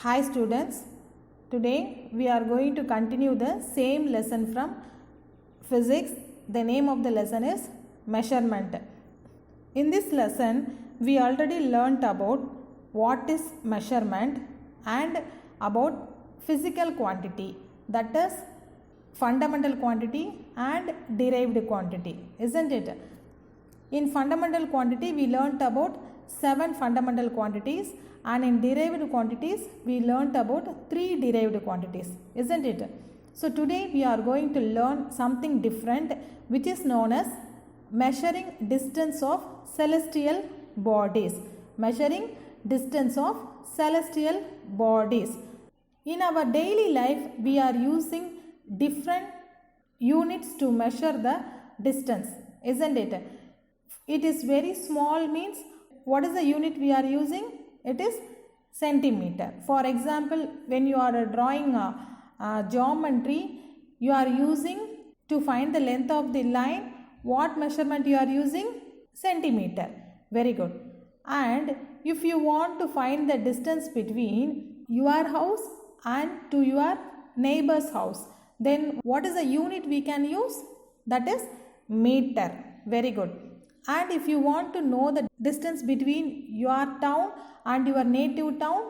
Hi students, today we are going to continue the same lesson from physics. The name of the lesson is measurement. In this lesson we already learnt about what is measurement and about physical quantity, that is fundamental quantity and derived quantity, isn't it? In fundamental quantity we learnt about 7 fundamental quantities, and in derived quantities we learnt about 3 derived quantities, isn't it? So today we are going to learn something different, which is known as measuring distance of celestial bodies. Measuring distance of celestial bodies. In our daily life we are using different units to measure the distance, isn't it? It is very small means what is the unit we are using? It is centimeter. For example, when you are drawing a geometry, you are using to find the length of the line, what measurement you are using? Centimeter. Very good. And if you want to find the distance between your house and to your neighbor's house, then what is the unit we can use? That is meter. Very good. And if you want to know the distance between your town and your native town,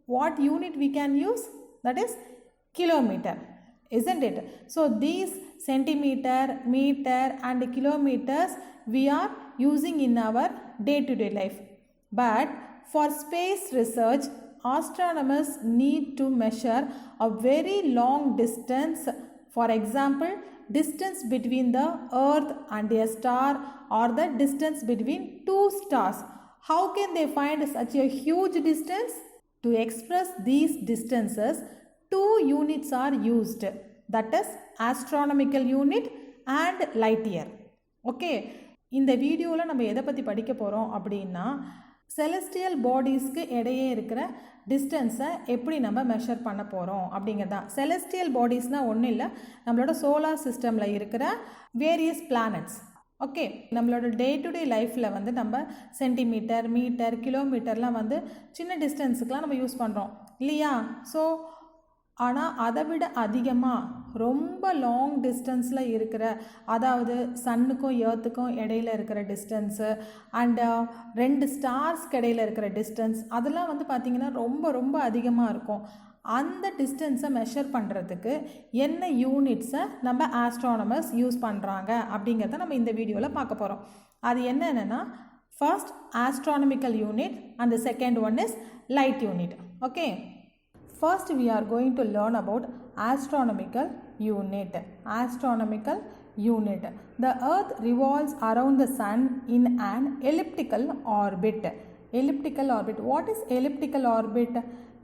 what unit we can use? That is kilometer, isn't it? So these centimeter, meter and kilometers we are using in our day-to-day life. But for space research, astronomers need to measure a very long distance. For example, distance between the earth and a star, or the distance between two stars. How can they find such a huge distance? To express these distances, 2 units are used, that is astronomical unit and light year. Okay, இந்த வீடியோவில் நம்ம எதை பற்றி படிக்க போகிறோம் அப்படின்னா, celestial பாடிஸ்க்கு இடையே இருக்கிற டிஸ்டன்ஸை எப்படி நம்ம மெஷர் பண்ண போகிறோம் அப்படிங்கிறதான். செலஸ்டியல் பாடிஸ்னால் ஒன்றும் இல்லை, நம்மளோட சோலார் சிஸ்டமில் இருக்கிற வேரியஸ் பிளானட்ஸ். ஓகே, நம்மளோட டே டு டே லைஃப்பில் வந்து நம்ம சென்டிமீட்டர், மீட்டர், கிலோமீட்டர்லாம் வந்து சின்ன டிஸ்டன்ஸுக்கெலாம் நம்ம யூஸ் பண்ணுறோம் இல்லையா? ஸோ ஆனால் அதை விட அதிகமாக ரொம்ப லாங் டிஸ்டன்ஸில் இருக்கிற, அதாவது சன்னுக்கும் எர்த்துக்கும் இடையில இருக்கிற டிஸ்டன்ஸு அண்டு 2 ஸ்டார்ஸ்க்கு இடையில இருக்கிற டிஸ்டன்ஸ், அதெல்லாம் வந்து பார்த்திங்கன்னா ரொம்ப ரொம்ப அதிகமாக இருக்கும். அந்த டிஸ்டன்ஸை மெஷர் பண்ணுறதுக்கு என்ன யூனிட்ஸை நம்ம ஆஸ்ட்ரானமர்ஸ் யூஸ் பண்ணுறாங்க அப்படிங்கிறத நம்ம இந்த வீடியோவில் பார்க்க போகிறோம். அது என்னென்னா, first astronomical unit and the second one is light unit. Okay, first we are going to learn about astronomical unit. Astronomical unit. The earth revolves around the sun in an elliptical orbit. Elliptical orbit. What is elliptical orbit?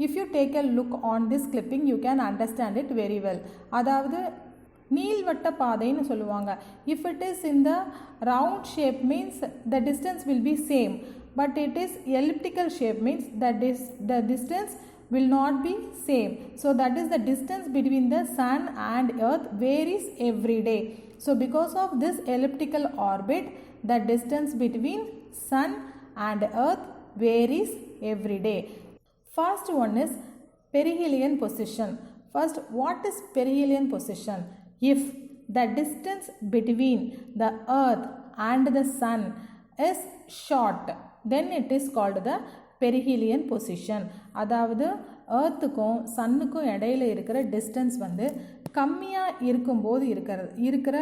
If you take a look on this clipping, you can understand it very well. அதாவது நீள்வட்ட பாதைன்னு சொல்லுவாங்க. If it is in the round shape means the distance will be same, but it is elliptical shape means that the distance will not be same. So that is the distance between the sun and earth varies every day. So because of this elliptical orbit, the distance between sun and earth varies every day. First one is perihelion position. First, what is perihelion position? If the distance between the earth and the sun is short, then it is called the perihelion position. அதாவது எர்த்துக்கும் சன்னுக்கும் இடையில இருக்கிற distance வந்து கம்மியாக இருக்கும்போது இருக்கிற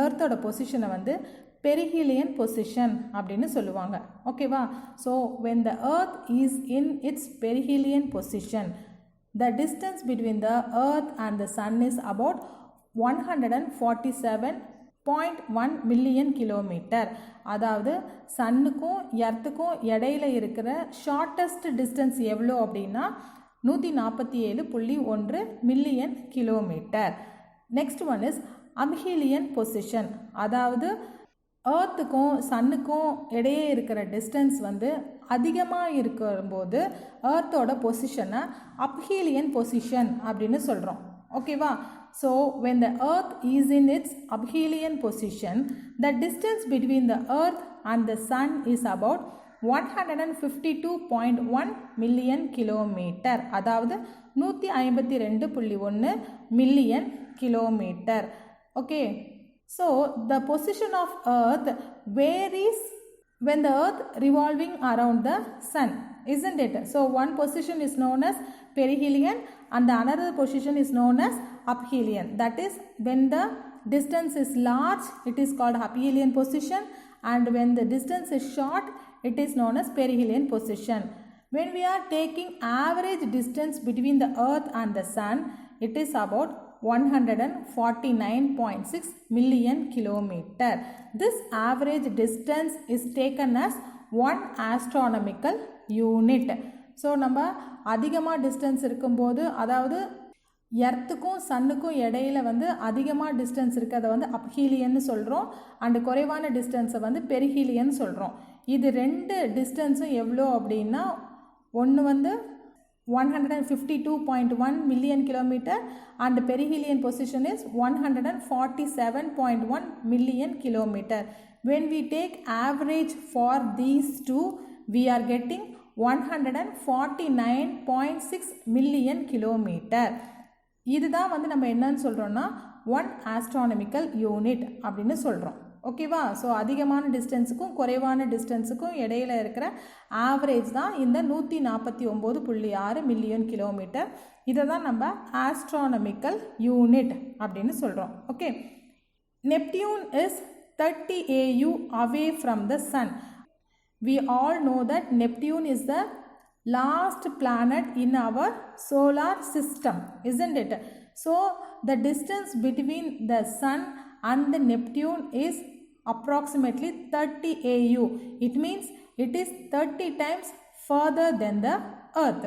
எர்த்தோட பொசிஷனை வந்து பெரிஹீலியன் பொசிஷன் அப்படின்னு சொல்லுவாங்க. ஓகேவா? So when the earth is in its perihelion position, the distance between the earth and the sun is about 147.1 million kilometre. அதாவது சன்னுக்கும் எர்த்துக்கும் இடையில இருக்கிற ஷார்ட்டஸ்ட் டிஸ்டன்ஸ் எவ்வளோ அப்படின்னா 147.1 million kilometre. Next one is aphelion position. அதாவது எர்த்துக்கும் சன்னுக்கும் இடையே இருக்கிற டிஸ்டன்ஸ் வந்து அதிகமாக இருக்கும்போது எர்த்தோட பொசிஷனை அப்ஹீலியன் பொசிஷன் அப்படின்னு சொல்கிறோம். ஓகேவா? So when the earth is in its aphelion position, the distance between the earth and the sun is about 152.1 million kilometre, அதாவது 152.1 million kilometre. Okay, so the position of earth varies when the earth revolving around the sun, isn't it? So one position is known as perihelion and the another position is known as aphelion. That is, when the distance is large, it is called aphelion position, and when the distance is short, it is known as perihelion position. When we are taking average distance between the earth and the sun, it is about 149.6 million kilometer. This average distance is taken as one astronomical unit. So நம்ம அதிகமாக distance இருக்கும்போது, அதாவது எர்த்துக்கும் சன்னுக்கும் இடையில வந்து அதிகமாக distance இருக்கிறத வந்து அப்ஹீலியன்னு சொல்கிறோம், அண்டு குறைவான டிஸ்டன்ஸை வந்து பெரிஹீலியன்னு சொல்கிறோம். இது ரெண்டு டிஸ்டன்ஸும் எவ்வளோ அப்படின்னா, ஒன்று வந்து 152.1 million kilometer and perihelion position is 147.1 million kilometer. When we take average for these two, we are getting 149.6 million kilometer. இதுதான் வந்து நம்ம என்னன்னு சொல்கிறோன்னா 1 astronomical unit அப்படின்னு சொல்கிறோம். ஓகேவா? ஸோ அதிகமான டிஸ்டன்ஸுக்கும் குறைவான டிஸ்டன்ஸுக்கும் இடையில இருக்கிற ஆவரேஜ் தான் இந்த 149.6 மில்லியன் கிலோமீட்டர். இதை தான் நம்ம ஆஸ்ட்ரானமிக்கல் யூனிட் அப்படின்னு சொல்கிறோம். Okay, Neptune is 30 AU away from the sun. We all know that Neptune is the last planet in our solar system, isn't it? So the distance between the sun and the Neptune is approximately 30 AU. It means it is 30 times further than the earth.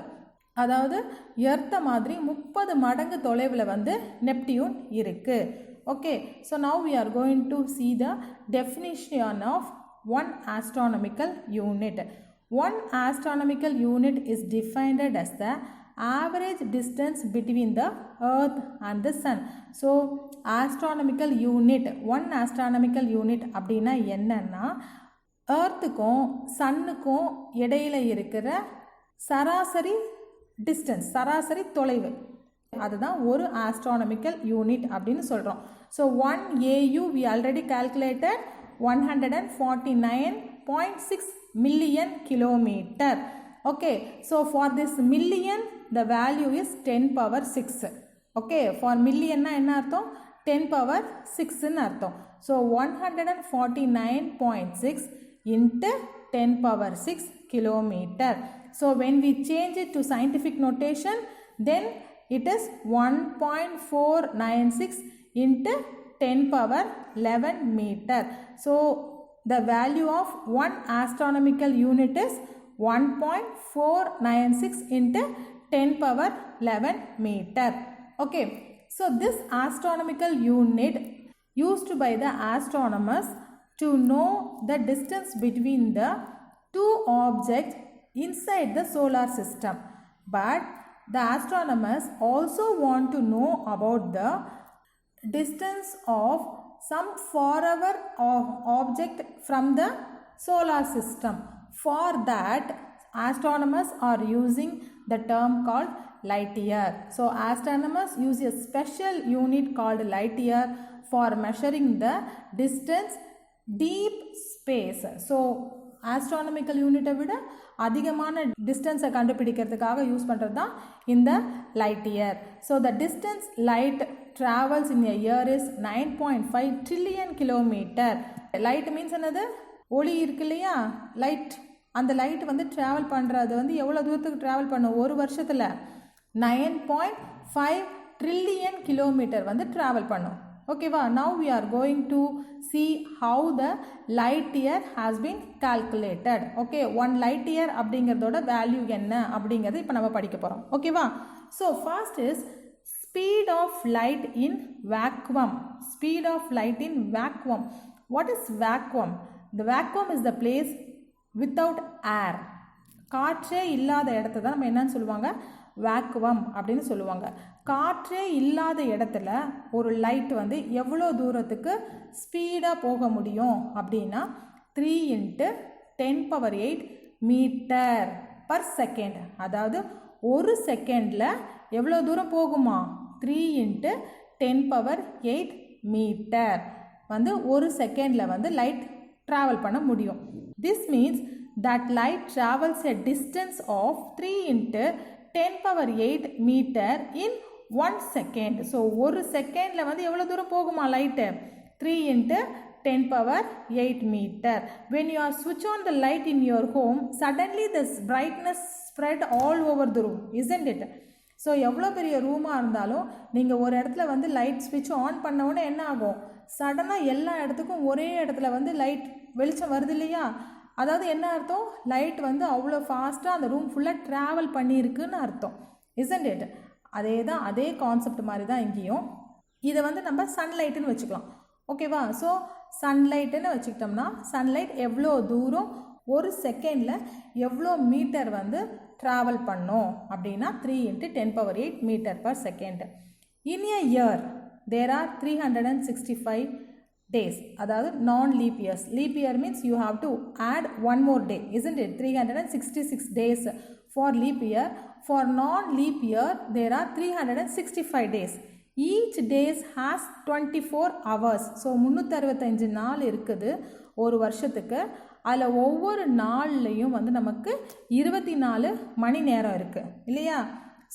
அதாவது எர்த்த மாதிரி 30 மடங்கு தொலைவில் வந்து Neptune இருக்கு. Okay, so now we are going to see the definition of one astronomical unit. One astronomical unit is defined as the average distance between the earth and the sun. So astronomical unit, one astronomical unit அப்படின்னா என்னன்னா, earthக்கும் sunனுக்கும் இடையில இருக்கிற சராசரி distance, சராசரி தொலைவு, அதுதான் ஒரு astronomical unit அப்படின்னு சொல்கிறோம். So 1 AU we already calculated 149.6 million kilometer. Okay, so for this million the value is 10 power 6. Okay, for million na enna artham 10 power 6 nu artham. So 149.6 into 10 power 6 kilometer. So when we change it to scientific notation, then it is 1.496 into 10 power 11 meter. So the value of one astronomical unit is 1.496 into 10 power 11 meter. Okay, so this astronomical unit used by the astronomers to know the distance between the two objects inside the solar system. But the astronomers also want to know about the distance of some forever object from the solar system. For that, astronomers are using the term called light year. So astronomers use a special unit called light year for measuring the distance deep space. So astronomical unit விட அதிகமான டிஸ்டன்ஸை கண்டுபிடிக்கிறதுக்காக use பண்ணுறது தான் இந்த light year. So the distance light travels in a year is 9.5 trillion kilometer. Light means என்னது? ஒளி இருக்கு இல்லையா, light. அந்த லைட் வந்து ட்ராவல் பண்ணுறது வந்து எவ்வளோ தூரத்துக்கு ட்ராவல் பண்ணும்? ஒரு வருஷத்தில் 9.5 trillion கிலோமீட்டர் வந்து ட்ராவல் பண்ணும். ஓகேவா? Now we are going to see how the light year has been calculated. Okay, 1 light year அப்படிங்கிறதோட வேல்யூ என்ன அப்படிங்கிறது இப்போ நம்ம படிக்க போகிறோம். ஓகேவா? So first is speed of light in vacuum. Speed of light in vacuum. What is vacuum? The vacuum is the place without air. காற்றே இல்லாத இடத்த தான் நம்ம என்னன்னு சொல்லுவாங்க? வேக்குவம் அப்படின்னு சொல்லுவாங்க. காற்றே இல்லாத இடத்துல ஒரு லைட் வந்து எவ்வளோ தூரத்துக்கு ஸ்பீடாக போக முடியும் அப்படின்னா 3 × 10⁸ மீட்டர் பர் செகண்ட். அதாவது ஒரு செகண்டில் எவ்வளோ தூரம் போகுமா? 3 × 10⁸ மீட்டர் வந்து ஒரு செகண்டில் வந்து லைட் ட்ராவல் பண்ண முடியும். This means that light travels a distance of 3 × 10⁸ metre in 1 second. So ஒரு செகண்டில் வந்து எவ்வளோ தூரம் போகுமா light? 3 × 10⁸ meter. When you are switch on the light in your home, suddenly the brightness spread all over the room, isn't it? So எவ்வளோ பெரிய ரூமாக இருந்தாலும் நீங்கள் ஒரு இடத்துல வந்து லைட் ஸ்விட்ச் ஆன் பண்ண உடனே என்ன ஆகும்? சடனாக எல்லா இடத்துக்கும் ஒரே இடத்துல வந்து லைட் வெளிச்சம் வருது இல்லையா? அதாவது என்ன அர்த்தம்? லைட் வந்து அவ்வளோ ஃபாஸ்ட்டாக அந்த ரூம் ஃபுல்லாக ட்ராவல் பண்ணியிருக்குன்னு அர்த்தம், isn't it? அதே கான்செப்ட் மாதிரி தான் இங்கேயும். இதை வந்து நம்ம சன்லைட்டுன்னு வச்சுக்கலாம், ஓகேவா? ஸோ சன்லைட்டுன்னு வச்சுக்கிட்டோம்னா சன்லைட் எவ்வளோ தூரம் ஒரு செகண்டில் எவ்வளோ மீட்டர் வந்து ட்ராவல் பண்ணோம் அப்படின்னா 3 × 10⁸ metre per second. In a year there are 365 days, அதாவது non leap years. Leap year means you have to add one more day, isn't it? 366 days for leap year. For non-leap year there are 365 days. Each days has 24 hours. So 365 நாள் இருக்குது ஒரு வருஷத்துக்கு. அதில் ஒவ்வொரு நாள்லையும் வந்து நமக்கு 24 மணி நேரம் இருக்குது இல்லையா?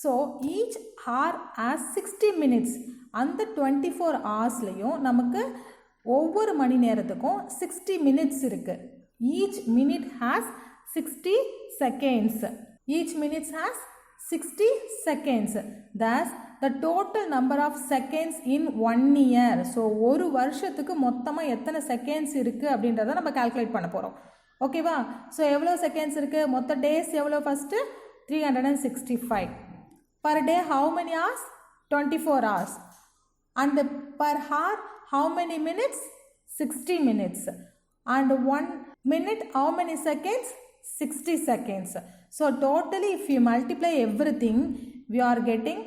So each hour has 60 minutes. அந்த 24 ஹவர்ஸ்லையும் நமக்கு ஒவ்வொரு மணி நேரத்துக்கும் 60 minutes இருக்குது. Each minute has 60 seconds. Each minute has 60 seconds. Thus the total number of seconds in 1 year. So ஒரு வருஷத்துக்கு மொத்தமாக எத்தனை செகண்ட்ஸ் இருக்குது அப்படின்றத நம்ம கால்குலேட் பண்ண போகிறோம், ஓகேவா? ஸோ எவ்வளோ செகண்ட்ஸ் இருக்குது? மொத்த டேஸ் எவ்வளோ? First 365. Per day how many hours? 24 hours. And per hour how many minutes? 60 minutes. And 1 minute how many seconds? 60 seconds. So totally if you multiply everything, we are getting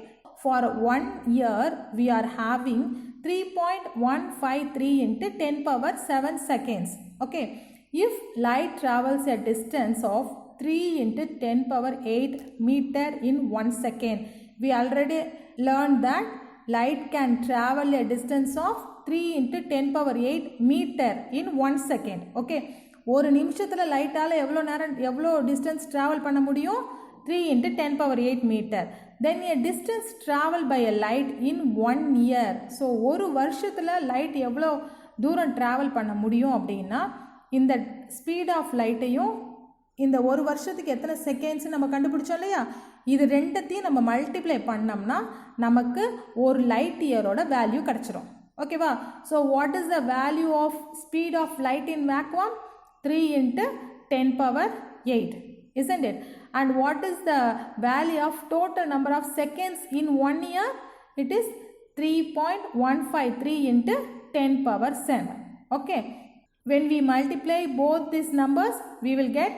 for 1 year we are having 3.153 × 10⁷ seconds. Okay, if light travels a distance of 3 × 10⁸ meter in 1 second, we already learned that light can travel a distance of 3 × 10⁸ meter in 1 second. Okay, ஒரு நிமிஷத்தில் லைட்டால் எவ்வளோ distance travel பண்ண முடியும்? 3 × 10⁸ metre. Then a distance travel by a light in 1 year. So ஒரு வருஷத்தில் light எவ்வளோ தூரம் travel பண்ண முடியும் அப்படின்னா இந்த ஸ்பீட் ஆஃப் லைட்டையும் இந்த ஒரு வருஷத்துக்கு எத்தனை செகண்ட்ஸ் நம்ம கண்டுபிடிச்சோம் இல்லையா? இது ரெண்டத்தையும் நம்ம மல்டிப்ளை பண்ணோம்னா நமக்கு ஒரு லைட் இயரோட வேல்யூ கிடச்சிரும், ஓகேவா? So what is the value of speed of light in vacuum? 3 × 10⁸, isn't it? And what is the value of total number of seconds in 1 year? It is 3.153 × 10⁷. Okay, when we multiply both these numbers we will get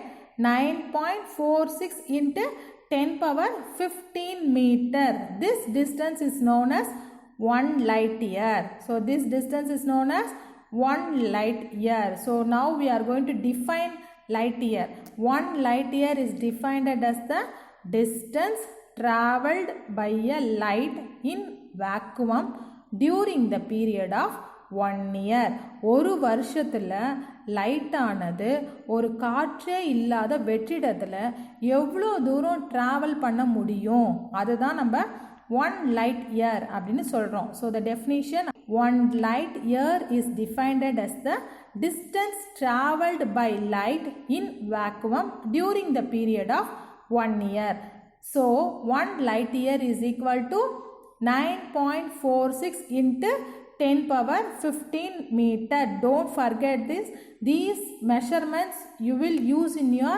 9.46 × 10⁻15 meter. This distance is known as 1 light year. So this distance is known as 1 light year. So now we are going to define light year. 1 light year is defined as the distance traveled by a light in vacuum during the period of 1 year. ஒரு வருஷத்தில் லைட்டானது ஒரு காற்றே இல்லாத வெற்றிடத்தில் எவ்வளோ தூரம் travel பண்ண முடியும் அதுதான் நம்ம 1 light year அப்படின்னு சொல்கிறோம். So the definition 1 light year is defined as the distance traveled by light in vacuum during the period of 1 year. So 1 light year is equal to 9.46 × 10⁻15 meter. Don't forget this. These measurements you will use in your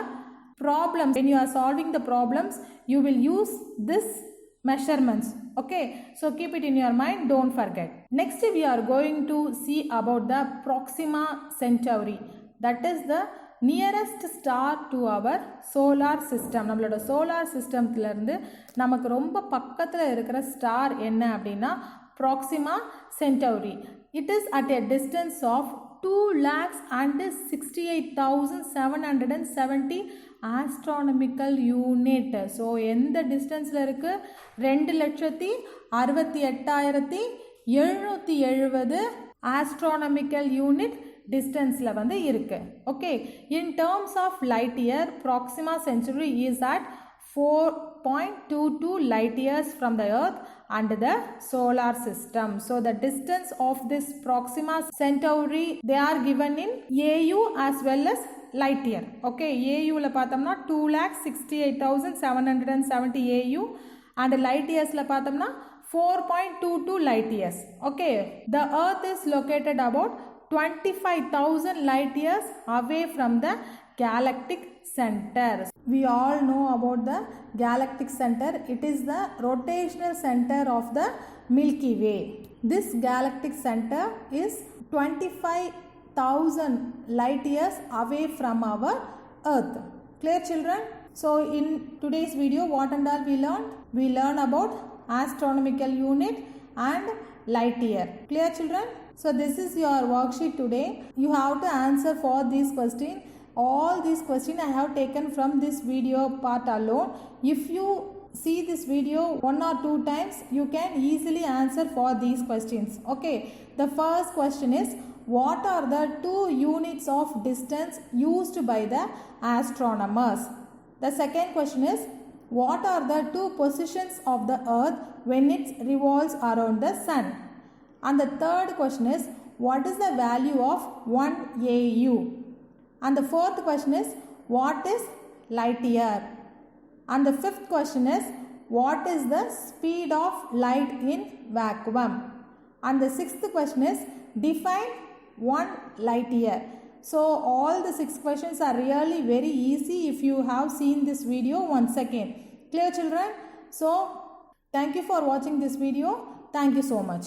problems. When you are solving the problems, you will use this measurements. Okay, so keep it in your mind, don't forget. Next we are going to see about the Proxima Centauri. That is the nearest star to our solar system. நம்மளோட solar சிஸ்டம்லேருந்து நமக்கு ரொம்ப பக்கத்தில் இருக்கிற star என்ன அப்படின்னா Proxima Centauri. It is at a distance of 2,68,770 astronomical unit. So எந்த டிஸ்டன்ஸில் இருக்கு? 2,68,770 astronomical unit டிஸ்டன்ஸில் வந்து இருக்கு. Okay, in terms of light year Proxima Centauri is at 4.22 light years from the earth and the solar system. So the distance of this Proxima Centauri, they are given in AU as well as light year. Okay, AU la பார்த்தோம்னா 2,68,770 AU and light years la பார்த்தோம்னா 4.22 light years. Okay, the earth is located about 25,000 light years away from the galactic center. We all know about the galactic center. It is the rotational center of the Milky Way. This galactic center is 25,000 light years away from our earth. Clear, children? So in today's video, what and all we learned? We learn about astronomical unit and light year. Clear, children? So this is your worksheet today. You have to answer for this question. All these questions I have taken from this video part alone. If you see this video 1 or 2 times, you can easily answer for these questions. Okay, the first question is, what are the 2 units of distance used by the astronomers? The second question is, what are the 2 positions of the earth when it revolves around the sun? And the third question is, what is the value of 1 AU? And the fourth question is, what is light year? And the fifth question is, what is the speed of light in vacuum? And the sixth question is, define 1 light year. So all the 6 questions are really very easy if you have seen this video once again. Clear, children? So thank you for watching this video. Thank you so much.